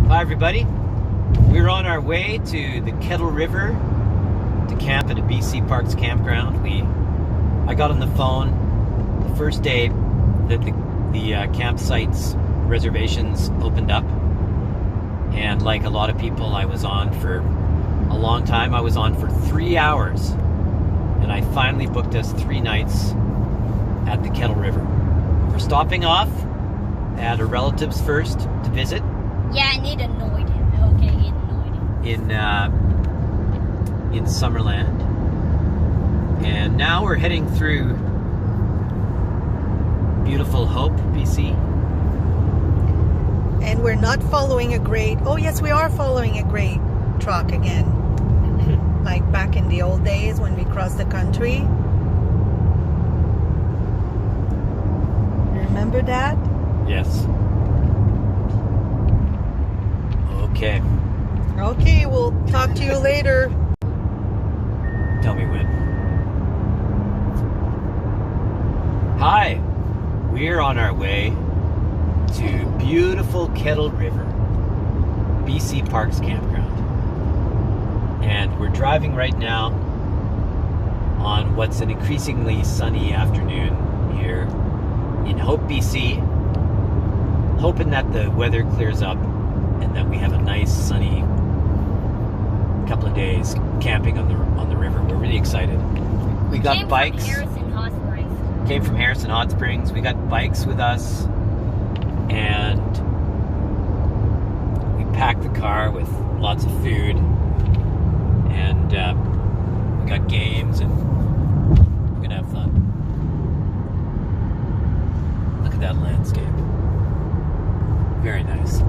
Hi everybody. We're on our way to the Kettle River to camp at a BC Parks campground. I got on the phone the first day that the campsite's reservations opened up, and like a lot of people, I was on for a long time. I was on for 3 hours, and I finally booked us 3 nights at the Kettle River. We're stopping off at a relative's first to visit. Yeah, and it annoyed him. Okay, it annoyed him. In Summerland. And now we're heading through beautiful Hope, BC. And we're not following a grade. Oh yes, we are following a grade truck again. Like back in the old days when we crossed the country. Remember that? Yes. Okay. Okay, we'll talk to you later. Tell me when. Hi. We're on our way to beautiful Kettle River, BC Parks Campground. And we're driving right now on what's an increasingly sunny afternoon here in Hope, BC. Hoping that the weather clears up and that we have a nice sunny couple of days camping on the river. We're really excited. We got bikes. Came from Harrison Hot Springs. We got bikes with us, and we packed the car with lots of food, and we got games, and we're gonna have fun. Look at that landscape. Very nice.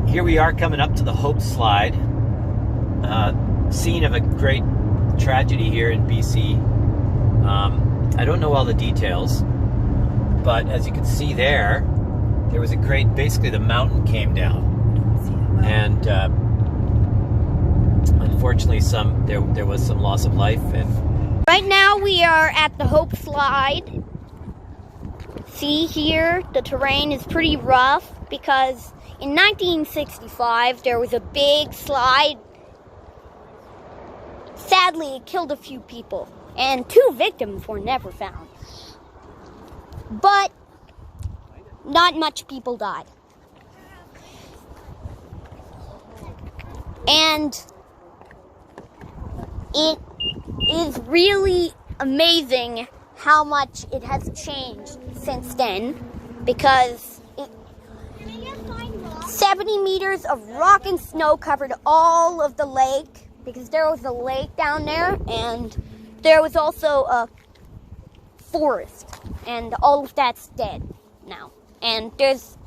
Here we are coming up to the Hope Slide, scene of a great tragedy here in BC. I don't know all the details, but as you can see there was a great, basically the mountain came down, and unfortunately there was some loss of life. And right now we are at the Hope Slide. See here, the terrain is pretty rough because in 1965 there was a big slide. Sadly, it killed a few people, and 2 victims were never found. But not much people died. And it is really amazing how much it has changed since then, because 70 meters of rock and snow covered all of the lake, because there was a lake down there, and there was also a forest, and all of that's dead now. And there's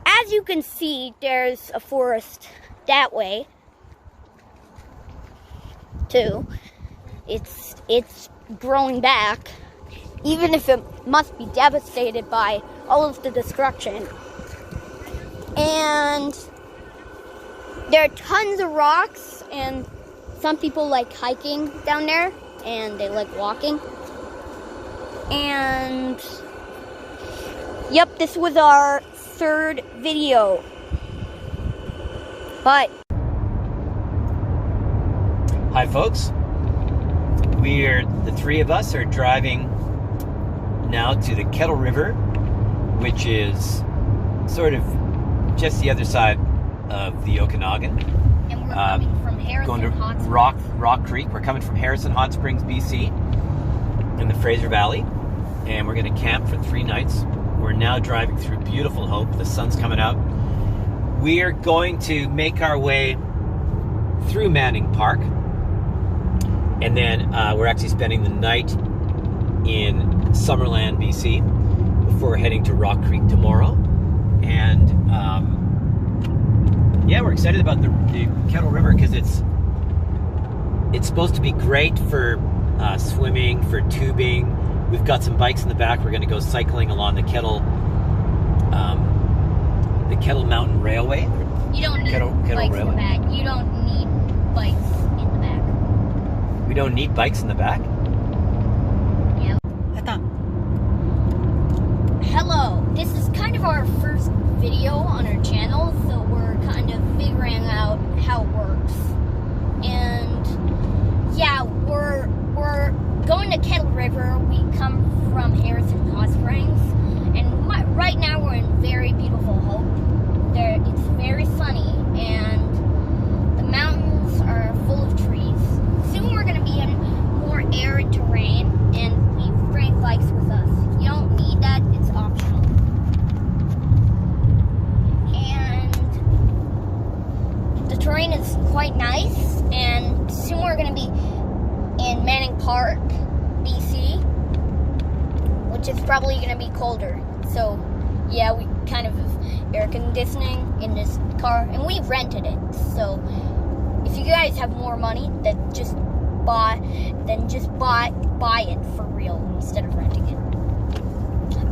as you can see, there's a forest that way too. It's growing back, even if it must be devastated by all of the destruction. And there are tons of rocks, and some people like hiking down there, and they like walking. And yep, this was our 3rd video. Bye. hi folks. The 3 of us are driving now to the Kettle River, which is sort of just the other side of the Okanagan. And we're coming from Harrison going to Hot Springs. Rock Creek. We're coming from Harrison Hot Springs, BC, in the Fraser Valley, and we're going to camp for 3 nights. We're now driving through beautiful Hope. The sun's coming out. We are going to make our way through Manning Park, and then we're actually spending the night in Summerland, BC, before heading to Rock Creek tomorrow. And yeah, we're excited about the Kettle River because it's supposed to be great for swimming, for tubing. We've got some bikes in the back. We're going to go cycling along the Kettle Mountain Railway. You don't need Kettle bikes Railway. in the back. You don't need bikes in the back. We don't need bikes in the back? Yep. Attends. hello. This is kind of our first video on our channel, so we're kind of figuring out how it works. And yeah, we're going to Kettle River. We come from Harrison Hot Springs, and right now we're in very beautiful Hope. It's very sunny, and the mountains are full of trees. Soon we're going to be in more arid terrain, and we bring bikes with us. You don't need that, it's optional. And the terrain is quite nice, and soon we're going to be in Manning Park, BC, which is probably going to be colder. So yeah, we kind of have air conditioning in this car, and we rented it. So if you guys have more money, then just buy it for real instead of renting it.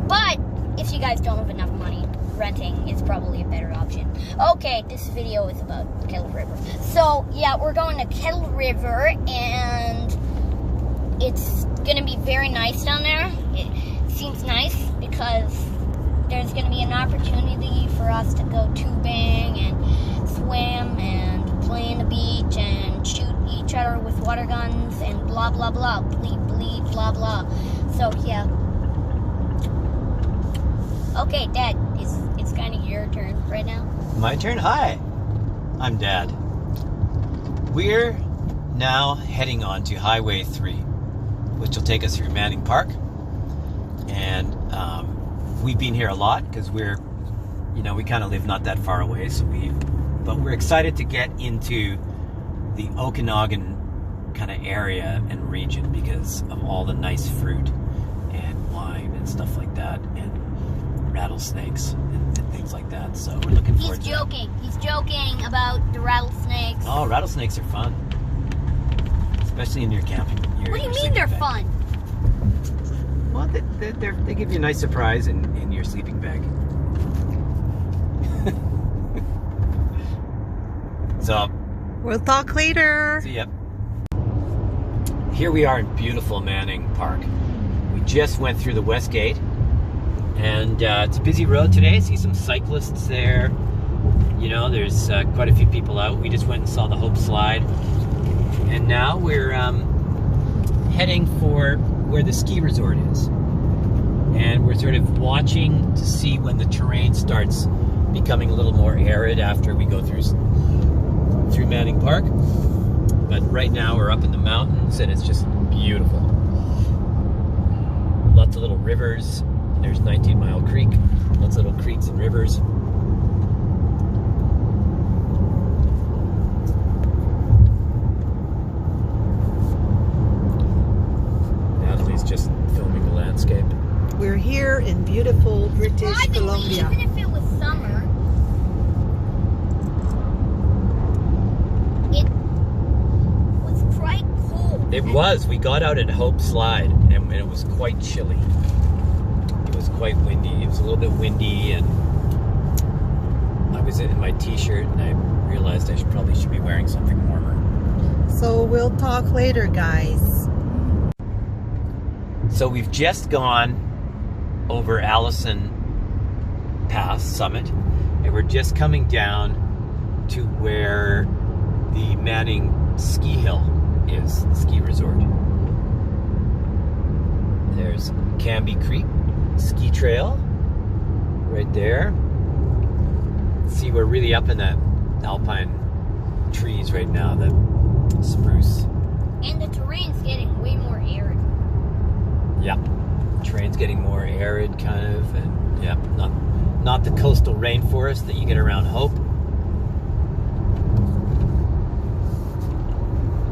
But if you guys don't have enough money, renting is probably a better option. Okay, this video is about Kettle River. So yeah, we're going to Kettle River, and it's gonna be very nice down there. It seems nice because there's gonna be an opportunity for us to go tubing and swim and play in the beach and shoot each other with water guns and blah blah blah, bleep bleep blah blah. So yeah. Okay, Dad, it's kind of your turn right now. My turn? Hi, I'm Dad. We're now heading on to Highway 3, which will take us through Manning Park. And we've been here a lot because we kind of live not that far away. But we're excited to get into the Okanagan kind of area and region because of all the nice fruit and wine and stuff like that, and rattlesnakes and things like that. So we're looking forward to it. He's joking about the rattlesnakes. Oh, rattlesnakes are fun. Especially in your camping. What do you mean they're fun? Well, they give you a nice surprise in your sleeping bag. So We'll talk later. see ya. Here we are in beautiful Manning Park. We just went through the West Gate, and it's a busy road today. See some cyclists there. There's quite a few people out. We just went and saw the Hope Slide, and now we're heading for where the ski resort is. And we're sort of watching to see when the terrain starts becoming a little more arid after we go through Manning Park. But right now we're up in the mountains, and it's just beautiful. Lots of little rivers. There's 19 Mile Creek. Lots of little creeks and rivers. Natalie's just filming the landscape. We're here in beautiful British Columbia. Even if it was summer, it was quite cold. It was. We got out at Hope Slide, and it was quite chilly. It was quite windy. It was a little bit windy, and I was in my t-shirt, and I realized I probably should be wearing something warmer. So we'll talk later, guys. So we've just gone over Allison Pass Summit, and we're just coming down to where the Manning Ski Hill is, the ski resort. There's Canby Creek Ski Trail right there. See, we're really up in that alpine trees right now, the spruce. And the terrain's getting way more arid. Yep. Terrain's getting more arid, kind of, and yep, not the coastal rainforest that you get around Hope.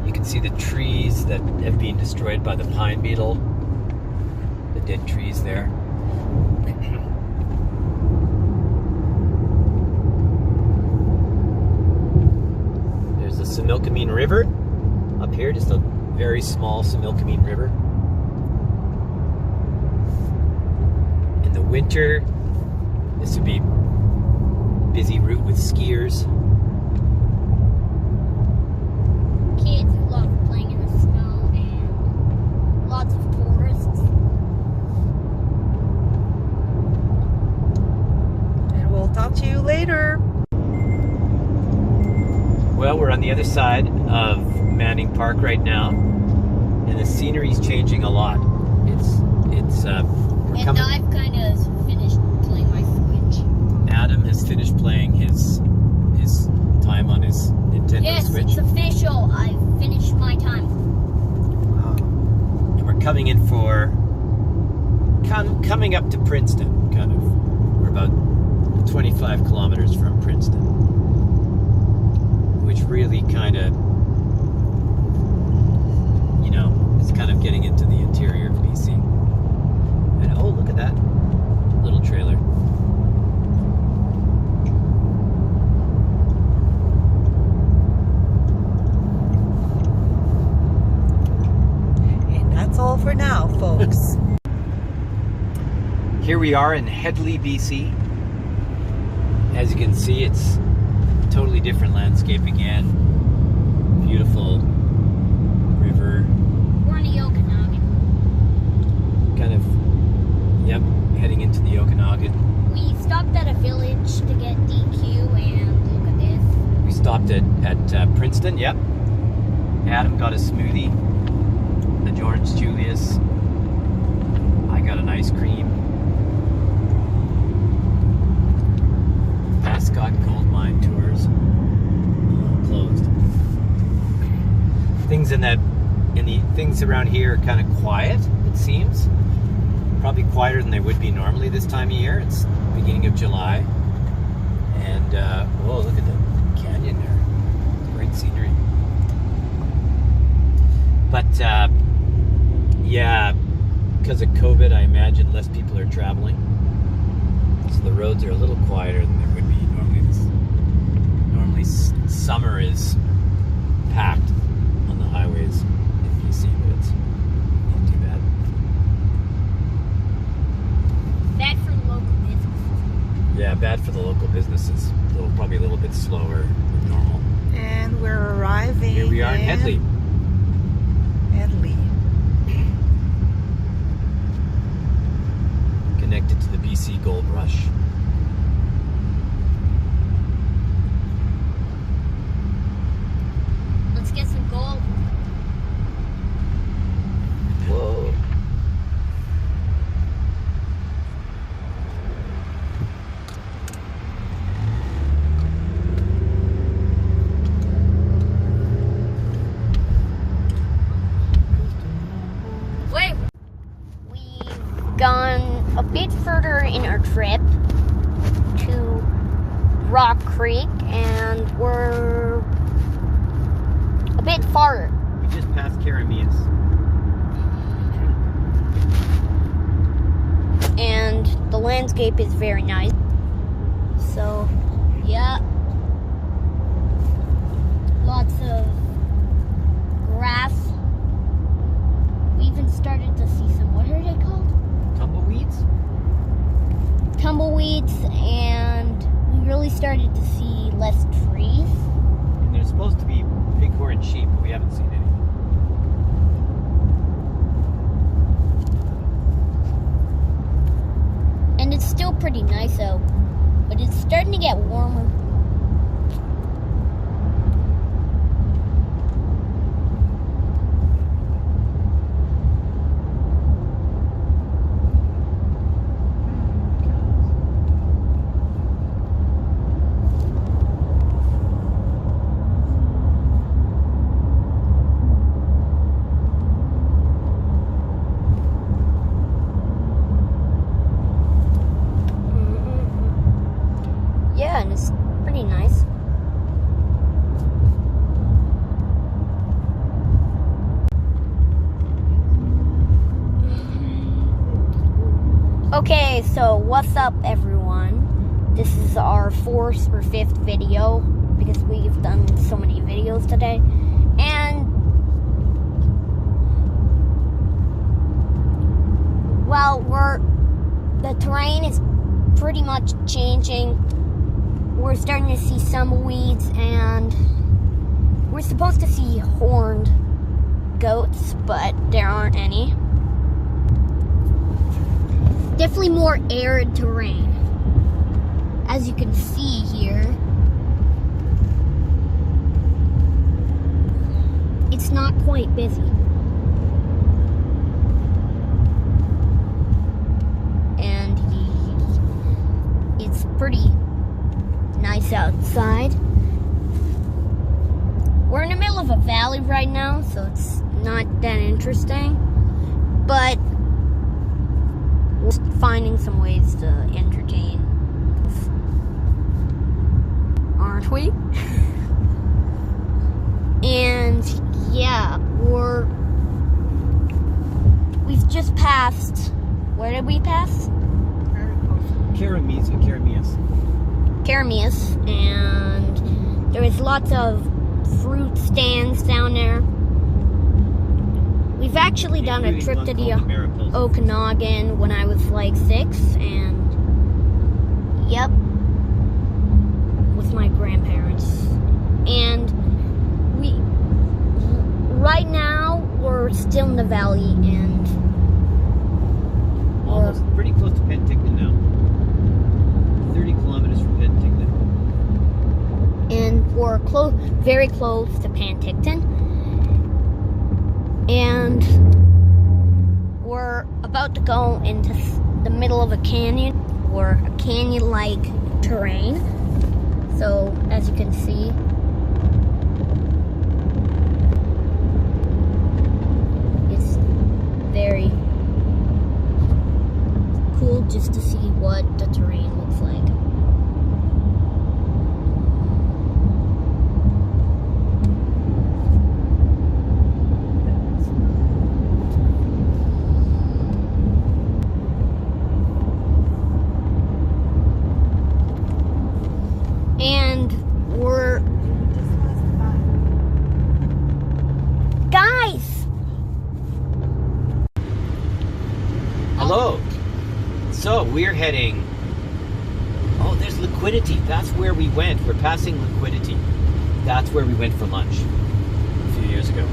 You can see the trees that have been destroyed by the pine beetle, the dead trees there. There's the Similkameen River up here, just a very small Similkameen River. The winter, this would be a busy route with skiers. Kids who love playing in the snow, and lots of tourists. later. Well, we're on the other side of Manning Park right now, and the scenery's changing a lot. We're And coming. I've kind of finished playing my Switch. Adam has finished playing his time on his Nintendo Yes, Switch. it's official. I've finished my time. And we're coming in for coming up to Princeton, kind of. We're about 25 kilometers from Princeton, which really kind of, is kind of getting into the interior of BC. And oh, look at that little trailer. And that's all for now, folks. Here we are in Headley, BC. As you can see, it's a totally different landscape again. Beautiful river. We're in the Okanagan. Kind of, heading into the Okanagan. We stopped at a village to get DQ, and look at this. We stopped at Princeton, yep. Adam got a smoothie, a Orange Julius. I got an ice cream. Ascot Gold Mine tours closed. Things around here are kind of quiet, it seems. Probably quieter than they would be normally this time of year. It's beginning of July. And, whoa, look at the canyon there. It's great scenery. But, because of COVID, I imagine less people are traveling. So the roads are a little quieter than they would be normally. Normally summer is packed on the highways in BC, but it's not too bad. Bad for the local businesses. Yeah, bad for the local businesses. Probably a little bit slower than normal. And we're arriving. Here we are in Headley. Headley. Connected to the BC Gold Rush. Let's get some gold. Whoa. Wait. We've gone a bit further in our trip to Rock Creek, and we're a bit farther. We just passed Karamias. And the landscape is very nice. So, yeah. Lots of grass. We even started to see some, what are they called? Tumbleweeds? Tumbleweeds, and we really started to see less trees. And there's supposed to be bighorn sheep, but we haven't seen any. And it's still pretty nice out, but it's starting to get warmer. Yeah, and it's pretty nice. Okay, so what's up, everyone? This is our 4th or 5th video because we've done so many videos today. And well, the terrain is pretty much changing. We're starting to see some weeds, and we're supposed to see horned goats, but there aren't any. Definitely more arid terrain. as you can see here, it's not quite busy. And it's pretty nice outside. We're in the middle of a valley right now, so it's not that interesting. But we're finding some ways to entertain, aren't we? And yeah, we've just passed. Where did we pass? Karamias. Karamias, and there was lots of fruit stands down there. We've actually done a trip to the Okanagan when I was like 6, and yep, with my grandparents. And right now we're still in the valley, and almost pretty close to Penticton now. 30 kilometers from Penticton. And we're very close to Penticton. And we're about to go into the middle of a canyon, or a canyon-like terrain. So, as you can see, it's very cool just to see what the terrain looks like. And we're... Guys! Hello. So we're heading... Oh, there's Liquidity. That's where we went. We're passing Liquidity. That's where we went for lunch a few years ago.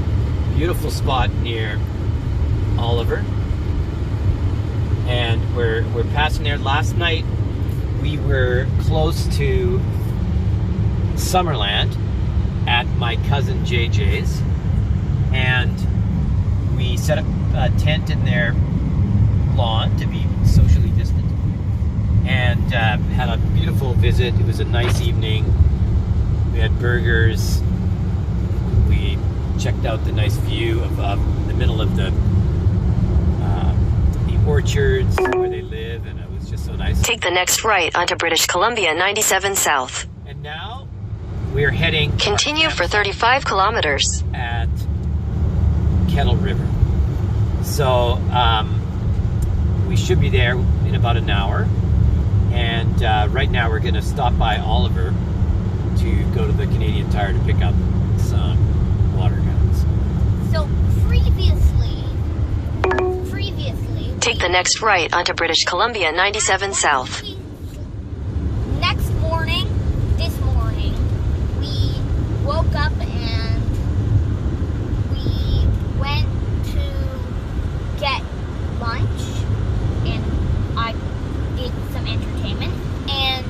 Beautiful spot near Oliver. And we're passing there. Last night we were close to Summerland at my cousin JJ's, and we set up a tent in their lawn to be socially distant, and had a beautiful visit. It was a nice evening. We had burgers. We checked out the nice view of the middle of the orchards where they live, and it was just so nice. Take the next right onto British Columbia 97 South. And now we're heading... Continue for 35 kilometers. ...at Kettle River. So, we should be there in about an hour. And right now we're going to stop by Oliver to go to the Canadian Tire to pick up some water guns. So, previously... Take the next right onto British Columbia 97 South. This morning, we woke up and we went to get lunch, and I did some entertainment, and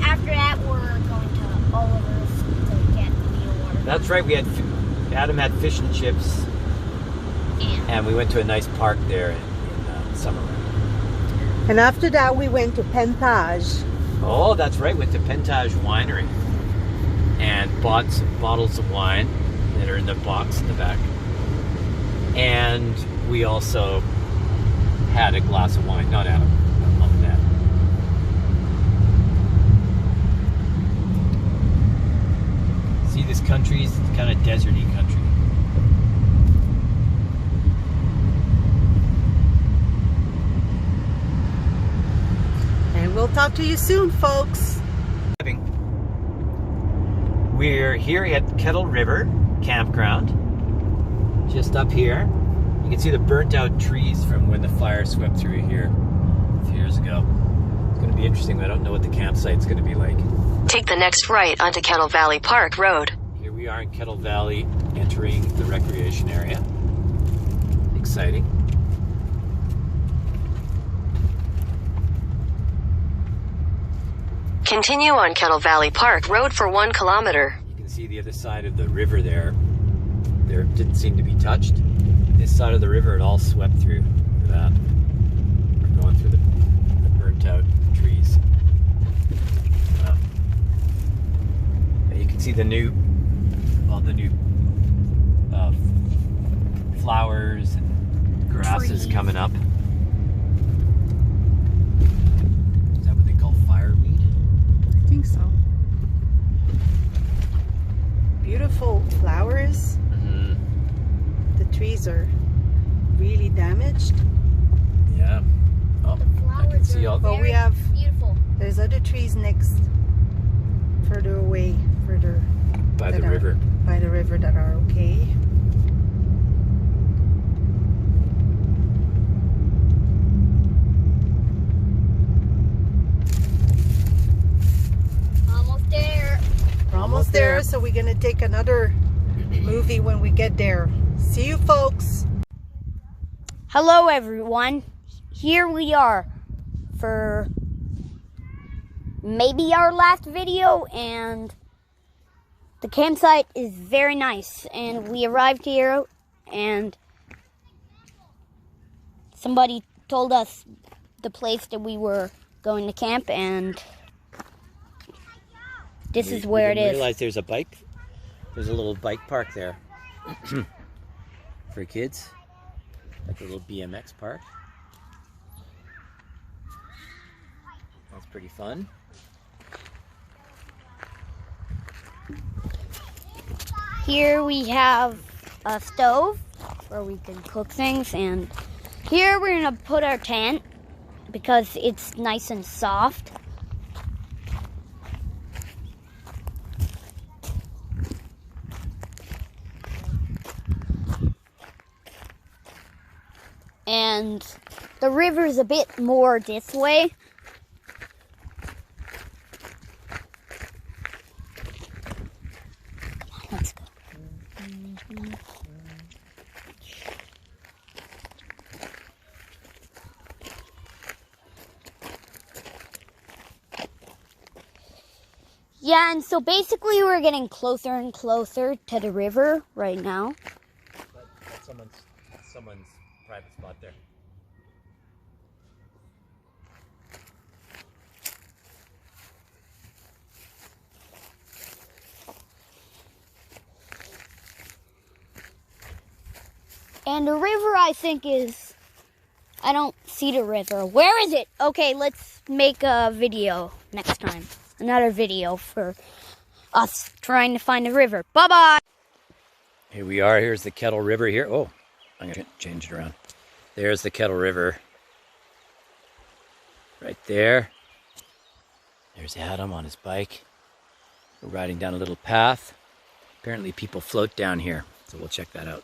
after that we're going to Oliver's to get the water. That's right, Adam had fish and chips, and we went to a nice park there in Summerland. And after that, we went to Pentage. Oh, that's right. Went to Pentage Winery and bought some bottles of wine that are in the box in the back. And we also had a glass of wine. Not Adam, Mom and Dad. See, this country is kind of deserty country. We'll talk to you soon, folks. We're here at Kettle River Campground, just up here. You can see the burnt out trees from when the fire swept through here a few years ago. It's going to be interesting. I don't know what the campsite's going to be like. Take the next right onto Kettle Valley Park Road. Here we are in Kettle Valley, entering the recreation area. Exciting. Continue on Kettle Valley Park Road for 1 kilometer. You can see the other side of the river there. There didn't seem to be touched. This side of the river, it all swept through. Look at that. We're going through the burnt out trees. You can see the new flowers and grasses Trees. coming up. Is that what they call fireweed? I think so. Beautiful flowers. Mm-hmm. The trees are really damaged. Yeah. Oh, I can see all. But we have, beautiful. there's other trees next, further away, further By the that are- river. by the river that are okay. Almost there. We're almost there, so we're gonna take another movie when we get there. See you folks. Hello, everyone. Here we are for maybe our last video, and the campsite is very nice. And we arrived here, and somebody told us the place that we were going to camp, and this is where it I is. realize there's a little bike park there for kids, like a little BMX park. That's pretty fun. Here we have a stove where we can cook things, and here we're gonna put our tent because it's nice and soft. And the river's a bit more this way. Come on, let's go. Yeah, and so basically we're getting closer and closer to the river right now. That's someone's private spot there. And the river, I think, I don't see the river. Where is it? Okay, let's make a video next time. Another video for us trying to find the river. Bye-bye. Here we are. Here's the Kettle River here. Oh, I'm going to change it around. There's the Kettle River. Right there. There's Adam on his bike. We're riding down a little path. Apparently people float down here, so we'll check that out.